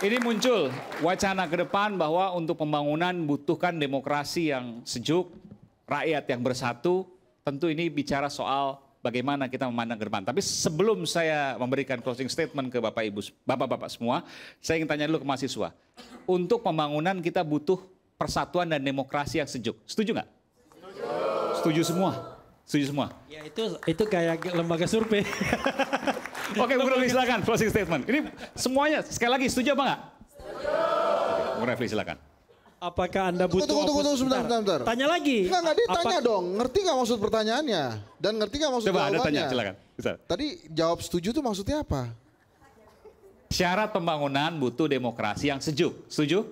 Ini muncul wacana ke depan bahwa untuk pembangunan butuhkan demokrasi yang sejuk, rakyat yang bersatu. Tentu ini bicara soal bagaimana kita memandang ke depan. Tapi sebelum saya memberikan closing statement ke Bapak Ibu, Bapak-bapak semua, saya ingin tanya dulu ke mahasiswa. Untuk pembangunan kita butuh persatuan dan demokrasi yang sejuk. Setuju nggak? Setuju. Setuju semua. Setuju semua. Ya itu kayak lembaga survei. Oke, Bung Refli silakan closing statement. Ini semuanya sekali lagi setuju apa nggak? Setuju. Oke, Bung Refli silakan. Apakah Anda butuh Tunggu, sebentar. Tanya lagi. Enggak, ditanya dong. Ngerti nggak maksud pertanyaannya? Dan ngerti nggak maksud Coba jawabannya? Anda tanya, silakan. Bisa. Tadi jawab setuju tuh maksudnya apa? Syarat pembangunan butuh demokrasi yang sejuk. Setuju?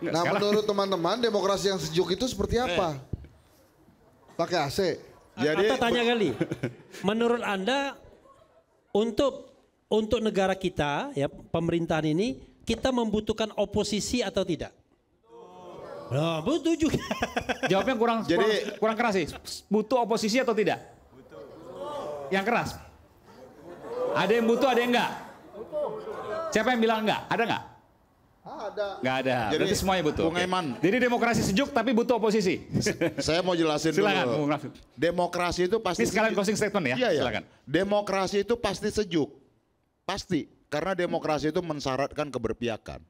Nah, menurut teman-teman demokrasi yang sejuk itu seperti apa? Pakai AC. Jadi tanya kali. Menurut Anda untuk negara kita ya pemerintahan ini kita membutuhkan oposisi atau tidak? Nah, butuh juga. Jawabnya kurang keras sih. Butuh oposisi atau tidak? Butuh. Yang keras? Ada yang butuh, ada yang enggak? Siapa yang bilang enggak? Ada enggak? Ada. Enggak ada. Jadi berarti semuanya butuh. Bung Eman. Jadi demokrasi sejuk tapi butuh oposisi. Saya mau jelasin Silakan, dulu. Bung Rafi. Demokrasi itu pasti Ini sekalian closing statement ya. Iya, iya. Silakan. Demokrasi itu pasti sejuk. Pasti. Karena demokrasi itu mensyaratkan keberpihakan.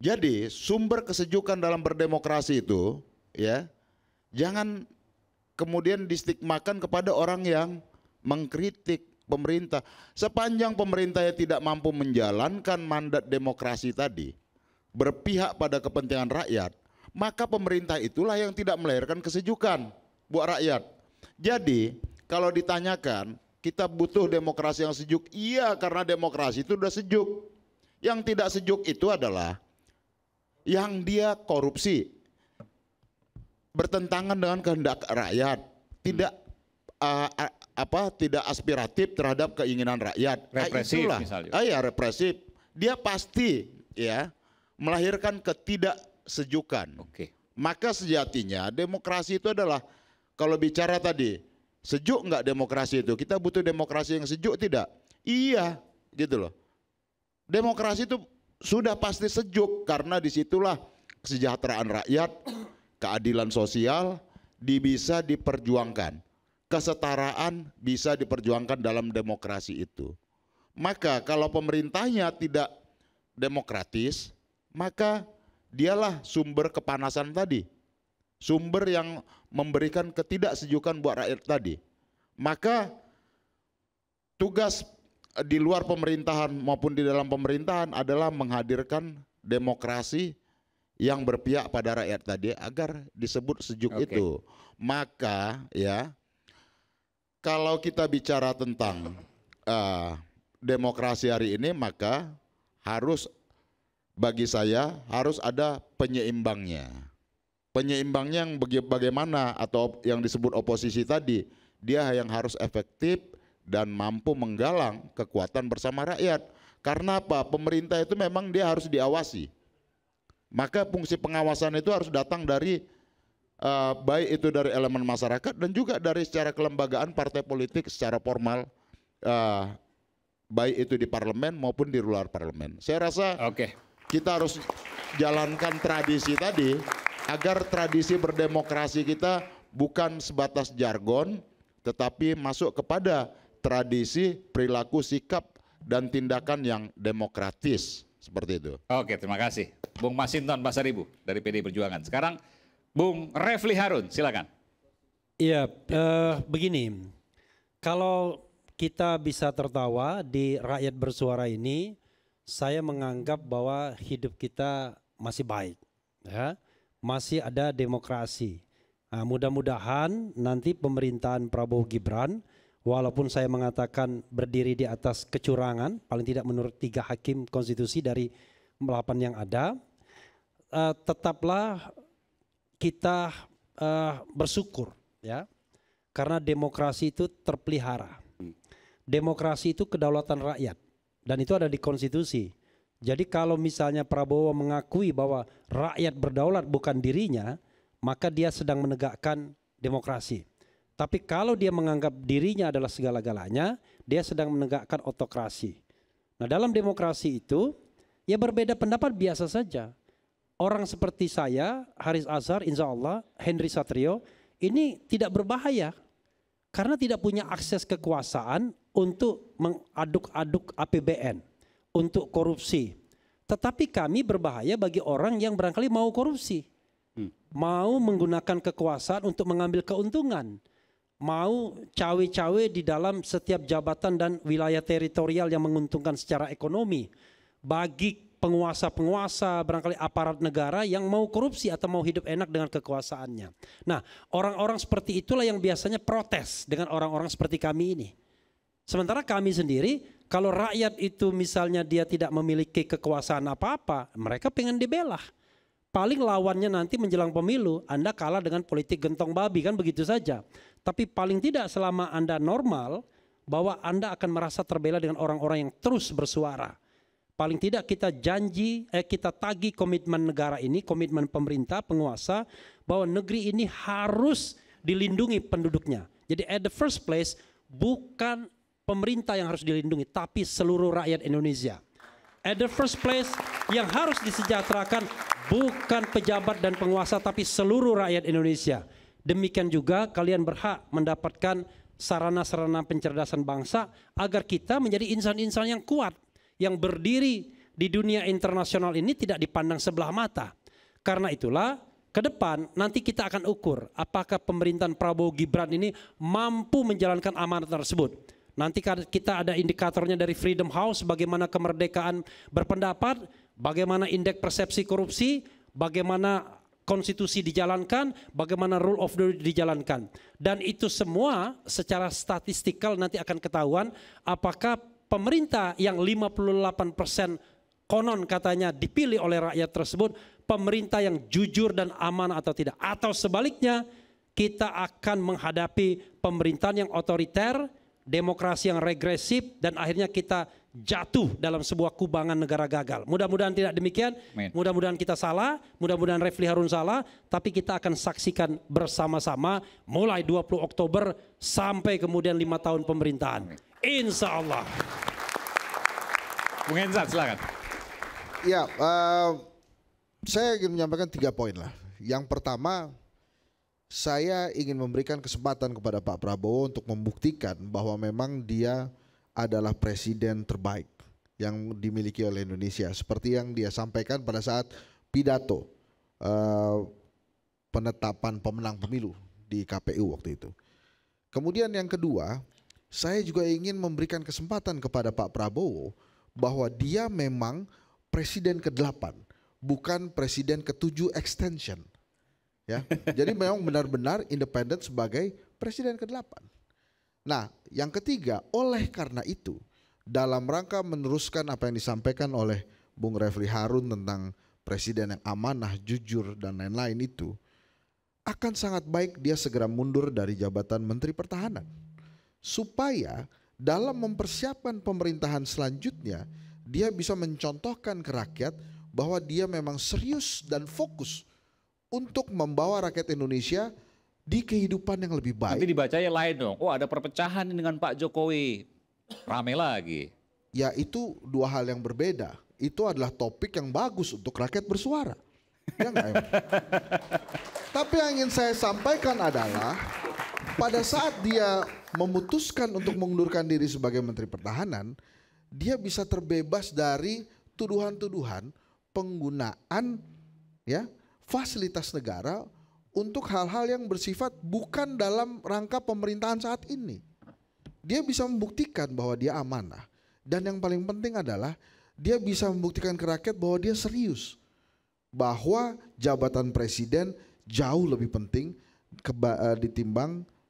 Jadi sumber kesejukan dalam berdemokrasi itu ya jangan kemudian distigmakan kepada orang yang mengkritik pemerintah. Sepanjang pemerintahnya tidak mampu menjalankan mandat demokrasi tadi, berpihak pada kepentingan rakyat, maka pemerintah itulah yang tidak melahirkan kesejukan buat rakyat. Jadi kalau ditanyakan kita butuh demokrasi yang sejuk, iya karena demokrasi itu sudah sejuk. Yang tidak sejuk itu adalah yang dia korupsi, bertentangan dengan kehendak rakyat, tidak tidak aspiratif terhadap keinginan rakyat. Represif misalnya. Ya represif. Dia pasti ya melahirkan ketidaksejukan. Oke. Maka sejatinya demokrasi itu adalah kalau bicara tadi sejuk nggak demokrasi itu? Kita butuh demokrasi yang sejuk tidak? Iya, gitu loh. Demokrasi itu sudah pasti sejuk karena disitulah kesejahteraan rakyat, keadilan sosial bisa diperjuangkan. Kesetaraan bisa diperjuangkan dalam demokrasi itu. Maka kalau pemerintahnya tidak demokratis, maka dialah sumber kepanasan tadi. Sumber yang memberikan ketidaksejukan buat rakyat tadi. Maka tugas di luar pemerintahan maupun di dalam pemerintahan adalah menghadirkan demokrasi yang berpihak pada rakyat tadi agar disebut sejuk itu. Maka ya kalau kita bicara tentang demokrasi hari ini maka harus bagi saya harus ada penyeimbangnya. Penyeimbangnya yang bagaimana atau yang disebut oposisi tadi, dia yang harus efektif dan mampu menggalang kekuatan bersama rakyat. Karena apa? Pemerintah itu memang dia harus diawasi. Maka fungsi pengawasan itu harus datang dari baik itu dari elemen masyarakat dan juga dari secara kelembagaan partai politik secara formal, baik itu di parlemen maupun di luar parlemen. Saya rasa kita harus jalankan tradisi tadi agar tradisi berdemokrasi kita bukan sebatas jargon tetapi masuk kepada tradisi, perilaku, sikap dan tindakan yang demokratis seperti itu. Oke, terima kasih. Bung Masinton Pasaribu dari PDI Perjuangan. Sekarang Bung Refli Harun, silakan. Iya, begini. Kalau kita bisa tertawa di rakyat bersuara ini, saya menganggap bahwa hidup kita masih baik, ya, masih ada demokrasi. Nah, mudah-mudahan nanti pemerintahan Prabowo Gibran, walaupun saya mengatakan berdiri di atas kecurangan, paling tidak menurut 3 hakim konstitusi dari 8 yang ada, tetaplah kita bersyukur, ya, karena demokrasi itu terpelihara. Demokrasi itu kedaulatan rakyat dan itu ada di konstitusi. Jadi kalau misalnya Prabowo mengakui bahwa rakyat berdaulat bukan dirinya, maka dia sedang menegakkan demokrasi. Tapi kalau dia menganggap dirinya adalah segala-galanya, dia sedang menegakkan otokrasi. Nah, dalam demokrasi itu Ya berbeda pendapat biasa saja. Orang seperti saya, Haris Azhar, insya Allah, Henry Satrio, ini tidak berbahaya. Karena tidak punya akses kekuasaan untuk mengaduk-aduk APBN, untuk korupsi. Tetapi kami berbahaya bagi orang yang barangkali mau korupsi. Mau menggunakan kekuasaan untuk mengambil keuntungan. Mau cawe-cawe di dalam setiap jabatan dan wilayah teritorial yang menguntungkan secara ekonomi. Bagi penguasa-penguasa, barangkali aparat negara yang mau korupsi atau mau hidup enak dengan kekuasaannya. Nah, orang-orang seperti itulah yang biasanya protes dengan orang-orang seperti kami ini. Sementara kami sendiri, kalau rakyat itu misalnya dia tidak memiliki kekuasaan apa-apa, mereka pengen dibela. Paling lawannya nanti menjelang pemilu, Anda kalah dengan politik gentong babi, kan begitu saja. Tapi paling tidak selama Anda normal, bahwa Anda akan merasa terbela dengan orang-orang yang terus bersuara. Paling tidak kita kita tagih komitmen negara ini, komitmen pemerintah, penguasa, bahwa negeri ini harus dilindungi penduduknya. Jadi at the first place, bukan pemerintah yang harus dilindungi, tapi seluruh rakyat Indonesia. At the first place, yang harus disejahterakan bukan pejabat dan penguasa, tapi seluruh rakyat Indonesia. Demikian juga kalian berhak mendapatkan sarana-sarana pencerdasan bangsa agar kita menjadi insan-insan yang kuat, yang berdiri di dunia internasional ini tidak dipandang sebelah mata. Karena itulah ke depan nanti kita akan ukur apakah pemerintahan Prabowo Gibran ini mampu menjalankan amanat tersebut. Nanti kita ada indikatornya dari Freedom House, bagaimana kemerdekaan berpendapat, bagaimana indeks persepsi korupsi, bagaimana konstitusi dijalankan, bagaimana rule of law dijalankan. Dan itu semua secara statistikal nanti akan ketahuan apakah pemerintah yang 58% konon katanya dipilih oleh rakyat tersebut, pemerintah yang jujur dan aman atau tidak. Atau sebaliknya, kita akan menghadapi pemerintahan yang otoriter, demokrasi yang regresif, dan akhirnya kita jatuh dalam sebuah kubangan negara gagal. Mudah-mudahan tidak demikian, mudah-mudahan kita salah, mudah-mudahan Refli Harun salah, tapi kita akan saksikan bersama-sama mulai 20 Oktober sampai kemudian 5 tahun pemerintahan. Insya Allah. Bung Hensat, silakan. Ya, saya ingin menyampaikan 3 poin lah. Yang pertama, saya ingin memberikan kesempatan kepada Pak Prabowo untuk membuktikan bahwa memang dia adalah presiden terbaik yang dimiliki oleh Indonesia. Seperti yang dia sampaikan pada saat pidato penetapan pemenang pemilu di KPU waktu itu. Kemudian yang kedua, saya juga ingin memberikan kesempatan kepada Pak Prabowo bahwa dia memang presiden ke-8, bukan presiden ke-7 extension. Ya, jadi memang benar-benar independen sebagai presiden ke-8. Nah, yang ketiga, oleh karena itu, dalam rangka meneruskan apa yang disampaikan oleh Bung Refli Harun tentang presiden yang amanah, jujur, dan lain-lain itu, akan sangat baik dia segera mundur dari jabatan Menteri Pertahanan. Supaya dalam mempersiapkan pemerintahan selanjutnya, dia bisa mencontohkan ke rakyat bahwa dia memang serius dan fokus untuk membawa rakyat Indonesia di kehidupan yang lebih baik. Nanti dibacanya lain dong, oh ada perpecahan dengan Pak Jokowi, rame lagi. Ya itu 2 hal yang berbeda, itu adalah topik yang bagus untuk rakyat bersuara. Ya enggak, ya? Tapi yang ingin saya sampaikan adalah pada saat dia memutuskan untuk mengundurkan diri sebagai Menteri Pertahanan, dia bisa terbebas dari tuduhan-tuduhan penggunaan ya fasilitas negara untuk hal-hal yang bersifat bukan dalam rangka pemerintahan saat ini. Dia bisa membuktikan bahwa dia amanah, dan yang paling penting adalah dia bisa membuktikan ke rakyat bahwa dia serius, bahwa jabatan presiden jauh lebih penting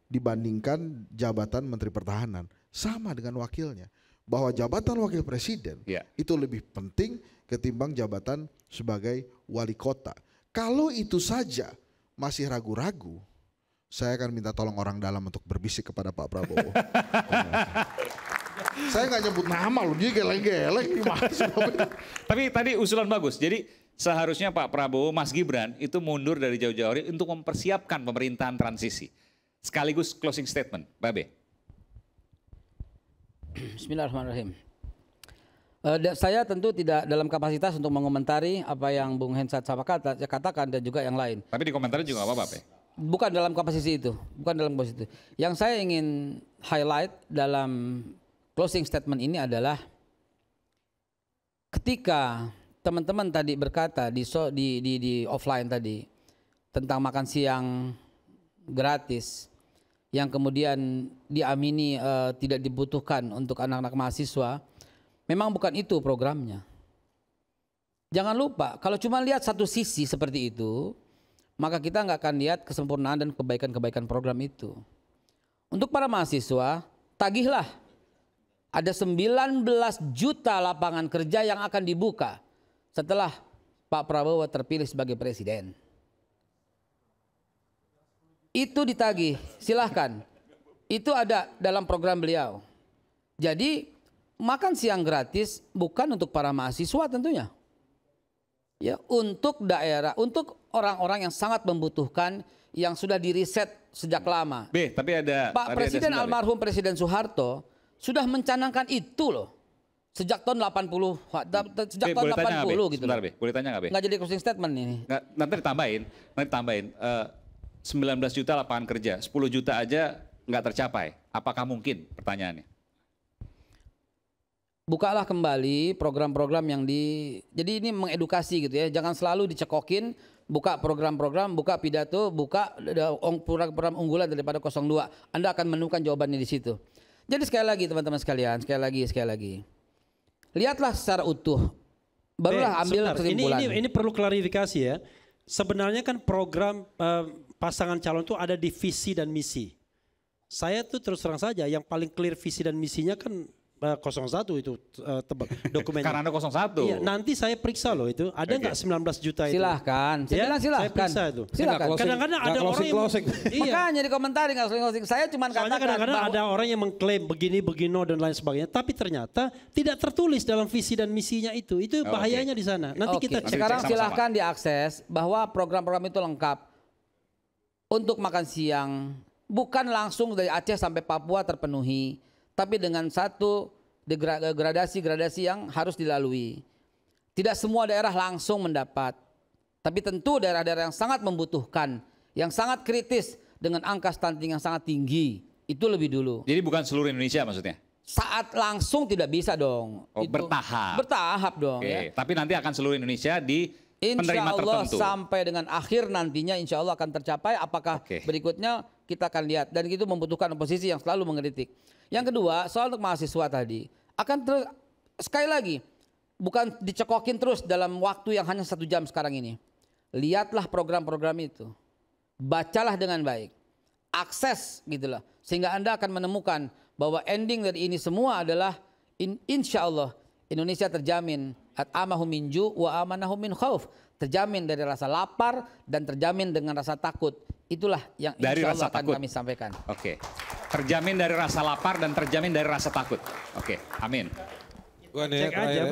dibandingkan jabatan Menteri Pertahanan. Sama dengan wakilnya, bahwa jabatan wakil presiden itu lebih penting ketimbang jabatan sebagai wali kota. Kalau itu saja masih ragu-ragu, saya akan minta tolong orang dalam untuk berbisik kepada Pak Prabowo. Saya nggak nyebut nama loh, dia geleng-geleng. Tapi tadi usulan bagus, jadi seharusnya Pak Prabowo, Mas Gibran itu mundur dari jauh-jauh hari untuk mempersiapkan pemerintahan transisi. Sekaligus closing statement, Babe. Bismillahirrahmanirrahim. Saya tentu tidak dalam kapasitas untuk mengomentari apa yang Bung Hensat katakan dan juga yang lain. Tapi di komentar juga apa-apa, Pak? Bukan dalam kapasitas itu, bukan dalam posisi itu. Yang saya ingin highlight dalam closing statement ini adalah ketika teman-teman tadi berkata di offline tadi tentang makan siang gratis yang kemudian diamini tidak dibutuhkan untuk anak-anak mahasiswa. Memang bukan itu programnya. Jangan lupa, kalau cuma lihat satu sisi seperti itu, maka kita nggak akan lihat kesempurnaan dan kebaikan-kebaikan program itu. Untuk para mahasiswa, tagihlah. Ada 19 juta lapangan kerja yang akan dibuka setelah Pak Prabowo terpilih sebagai presiden. Itu ditagih, silahkan. Itu ada dalam program beliau. Jadi makan siang gratis bukan untuk para mahasiswa tentunya. Ya, untuk daerah, untuk orang-orang yang sangat membutuhkan yang sudah diriset sejak lama. Tapi ada Pak Presiden almarhum Presiden Soeharto sudah mencanangkan itu loh. Sejak tahun 80, sejak tahun 80 gitu. Sebentar, boleh tanya nggak, Be? Nggak jadi closing statement ini. Nanti ditambahin. 19 juta lapangan kerja, 10 juta aja nggak tercapai. Apakah mungkin? Pertanyaannya. Bukalah kembali program-program yang jadi ini mengedukasi gitu ya. Jangan selalu dicekokin, buka program-program, buka pidato, buka program unggulan daripada 02. Anda akan menemukan jawabannya di situ. Jadi sekali lagi teman-teman sekalian, sekali lagi. Lihatlah secara utuh. Barulah ambil kesimpulan. Ini perlu klarifikasi ya. Sebenarnya kan program pasangan calon itu ada di visi dan misi. Saya tuh terus terang saja yang paling clear visi dan misinya kan 01 itu dokumennya. Karena ada 01. Iya, nanti saya periksa loh itu. Ada nggak 19 juta itu? Silahkan. Saya Saya periksa itu. Silahkan. Kadang-kadang ada orang yang Makanya dikomentari nggak closing. Saya cuma katakan kadang-kadang ada orang yang mengklaim begini, dan lain sebagainya. Tapi ternyata tidak tertulis dalam visi dan misinya itu. Itu bahayanya di sana. Nanti kita cek. Sekarang silahkan diakses bahwa program-program itu lengkap. Untuk makan siang bukan langsung dari Aceh sampai Papua terpenuhi. Tapi dengan satu gradasi yang harus dilalui. Tidak semua daerah langsung mendapat. Tapi tentu daerah-daerah yang sangat membutuhkan, yang sangat kritis dengan angka stunting yang sangat tinggi, itu lebih dulu. Jadi bukan seluruh Indonesia maksudnya? Saat langsung tidak bisa dong. Bertahap. Bertahap dong. Ya. Tapi nanti akan seluruh Indonesia di penerima Allah tertentu. Sampai dengan akhir nantinya insya Allah akan tercapai. Apakah berikutnya kita akan lihat. Dan itu membutuhkan oposisi yang selalu mengkritik. Yang kedua, soal untuk mahasiswa tadi, akan terus sekali lagi bukan dicekokin terus dalam waktu yang hanya 1 jam sekarang ini. Lihatlah program-program itu, bacalah dengan baik, akses gitulah, sehingga Anda akan menemukan bahwa ending dari ini semua adalah insya Allah Indonesia terjamin at'amahum min ju' wa amanahum min khauf, terjamin dari rasa lapar dan terjamin dengan rasa takut. Itulah yang insya Allah akan kami sampaikan. Terjamin dari rasa lapar dan terjamin dari rasa takut. Amin. Cek aja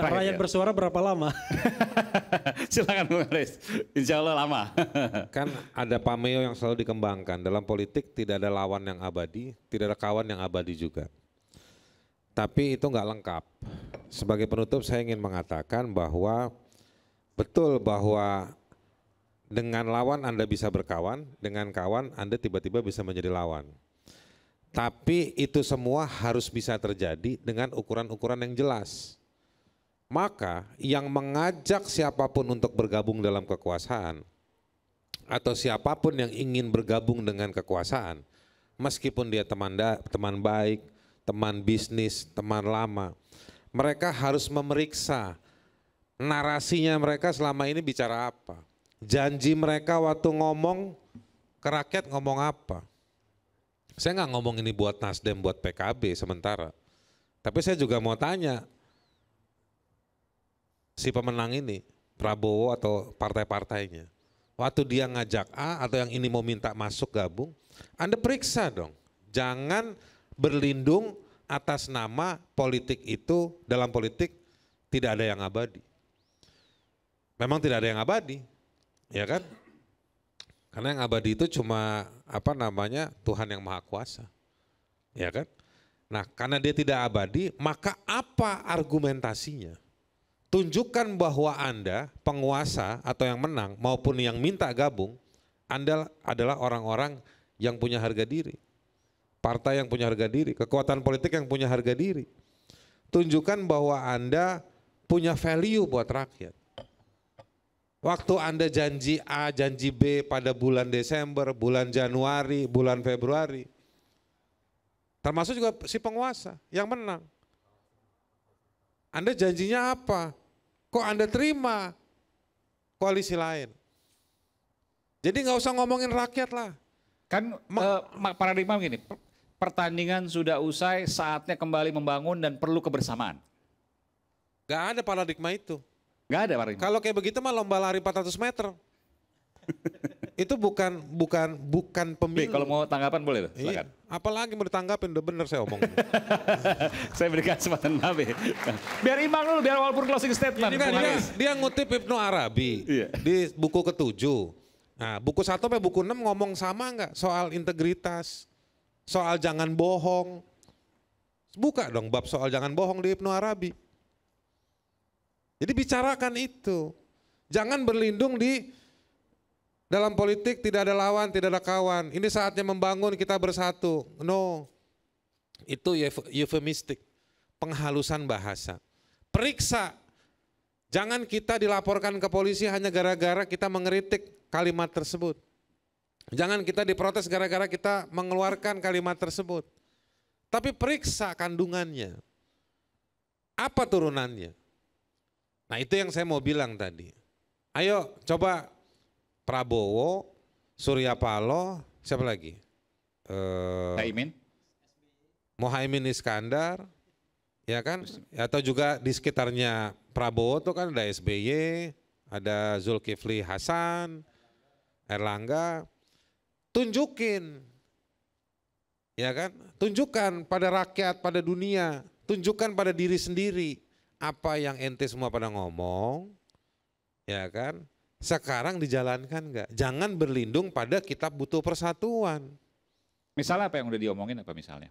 rakyat bersuara berapa lama. Silakan Bung Aris. Insya Allah lama. Kan ada pameo yang selalu dikembangkan. Dalam politik tidak ada lawan yang abadi, tidak ada kawan yang abadi juga. Tapi itu nggak lengkap. Sebagai penutup saya ingin mengatakan bahwa betul bahwa dengan lawan Anda bisa berkawan, dengan kawan Anda tiba-tiba bisa menjadi lawan. Tapi itu semua harus bisa terjadi dengan ukuran-ukuran yang jelas. Maka yang mengajak siapapun untuk bergabung dalam kekuasaan atau siapapun yang ingin bergabung dengan kekuasaan, meskipun dia teman baik, teman bisnis, teman lama, mereka harus memeriksa narasinya mereka selama ini bicara apa. Janji mereka waktu ngomong ke rakyat ngomong apa. Saya nggak ngomong ini buat Nasdem, buat PKB sementara. Tapi saya juga mau tanya, si pemenang ini, Prabowo atau partai-partainya, waktu dia ngajak A atau yang ini mau minta masuk gabung, Anda periksa dong. Jangan berlindung atas nama politik itu, dalam politik tidak ada yang abadi. Memang tidak ada yang abadi, ya kan? Karena yang abadi itu cuma Tuhan yang Maha Kuasa, ya kan? Nah, karena dia tidak abadi, maka apa argumentasinya? Tunjukkan bahwa Anda, penguasa atau yang menang maupun yang minta gabung, Anda adalah orang-orang yang punya harga diri. Partai yang punya harga diri, kekuatan politik yang punya harga diri. Tunjukkan bahwa Anda punya value buat rakyat. Waktu Anda janji A, janji B pada bulan Desember, bulan Januari, bulan Februari, termasuk juga si penguasa yang menang. Anda janjinya apa? Kok Anda terima koalisi lain? Jadi nggak usah ngomongin rakyat lah. Kan paradigma begini, pertandingan sudah usai, saatnya kembali membangun dan perlu kebersamaan. Gak ada paradigma itu. Gak ada paradigma. Kalau kayak begitu mah lomba lari 400 meter. Itu bukan pemilu. Kalau mau tanggapan boleh loh, silakan. Iya. Apalagi mau ditanggapin, udah bener saya omong. Saya berikan kesempatan Nabe. Biar imbang dulu, biar walaupun closing statement. Dia ngutip Ibnu Arabi di buku ke-7. Nah, buku 1 sampai buku 6 ngomong sama nggak soal integritas, soal jangan bohong. Buka dong bab soal jangan bohong di Ibnu Arabi. Jadi bicarakan itu. Jangan berlindung di dalam politik tidak ada lawan, tidak ada kawan. Ini saatnya membangun, kita bersatu. No, itu eufemistik, penghalusan bahasa. Periksa, jangan kita dilaporkan ke polisi hanya gara-gara kita mengkritik kalimat tersebut. Jangan kita diprotes gara-gara kita mengeluarkan kalimat tersebut. Tapi periksa kandungannya. Apa turunannya? Nah itu yang saya mau bilang tadi. Ayo coba Prabowo, Surya Paloh, siapa lagi? Mohaimin Iskandar, ya kan? Atau juga di sekitarnya Prabowo tuh kan ada SBY, ada Zulkifli Hasan, Erlangga. Tunjukin, ya kan? Tunjukkan pada rakyat, pada dunia, tunjukkan pada diri sendiri apa yang ente semua pada ngomong, ya kan? Sekarang dijalankan enggak? Jangan berlindung pada kita butuh persatuan. Misalnya apa yang udah diomongin apa misalnya?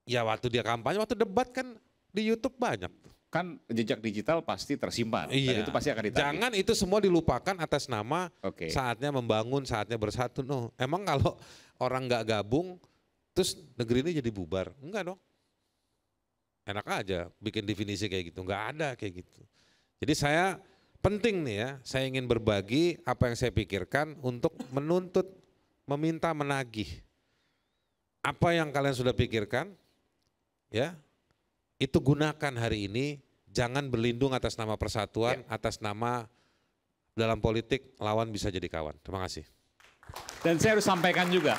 Ya waktu dia kampanye, waktu debat kan di YouTube banyak. Kan jejak digital pasti tersimpan, iya. Dan itu pasti akan ditagih. Jangan itu semua dilupakan atas nama saatnya membangun, saatnya bersatu. No. Emang kalau orang nggak gabung, terus negeri ini jadi bubar? Enggak dong. Enak aja bikin definisi kayak gitu, nggak ada kayak gitu. Jadi saya penting nih ya, saya ingin berbagi apa yang saya pikirkan untuk menuntut, meminta, menagih. Apa yang kalian sudah pikirkan, ya itu gunakan hari ini, jangan berlindung atas nama persatuan, atas nama dalam politik lawan bisa jadi kawan. Terima kasih. Dan saya harus sampaikan juga,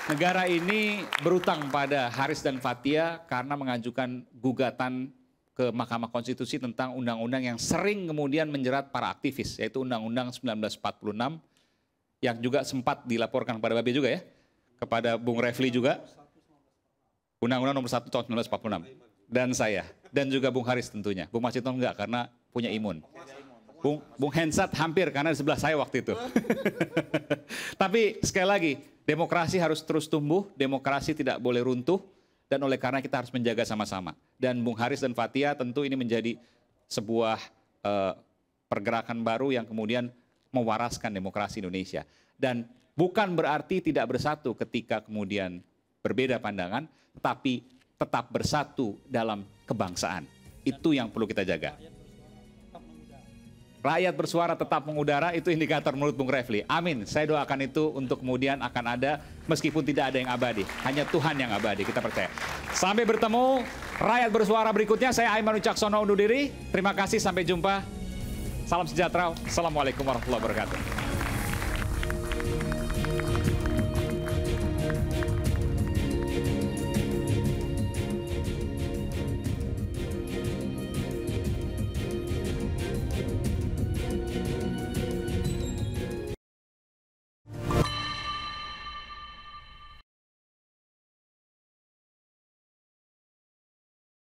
negara ini berutang pada Haris dan Fathia karena mengajukan gugatan ke Mahkamah Konstitusi tentang undang-undang yang sering kemudian menjerat para aktivis, yaitu Undang-Undang 1946 yang juga sempat dilaporkan kepada Babe juga ya, kepada Bung Refli juga, Undang-Undang nomor 1 tahun 1946, dan saya, dan juga Bung Haris tentunya. Bung Mas Hinton enggak karena punya imun. Bung Hensat hampir karena di sebelah saya waktu itu. Tapi sekali lagi, demokrasi harus terus tumbuh, demokrasi tidak boleh runtuh, dan oleh karena kita harus menjaga sama-sama. Dan Bung Haris dan Fathia tentu ini menjadi sebuah pergerakan baru yang kemudian mewaraskan demokrasi Indonesia. Dan bukan berarti tidak bersatu ketika kemudian berbeda pandangan, tapi tetap bersatu dalam kebangsaan. Itu yang perlu kita jaga. Rakyat bersuara tetap mengudara, itu indikator menurut Bung Refli. Amin, saya doakan itu untuk kemudian akan ada, meskipun tidak ada yang abadi. Hanya Tuhan yang abadi, kita percaya. Sampai bertemu, rakyat bersuara berikutnya. Saya Aiman Wicaksono undur diri. Terima kasih, sampai jumpa. Salam sejahtera. Assalamualaikum warahmatullahi wabarakatuh.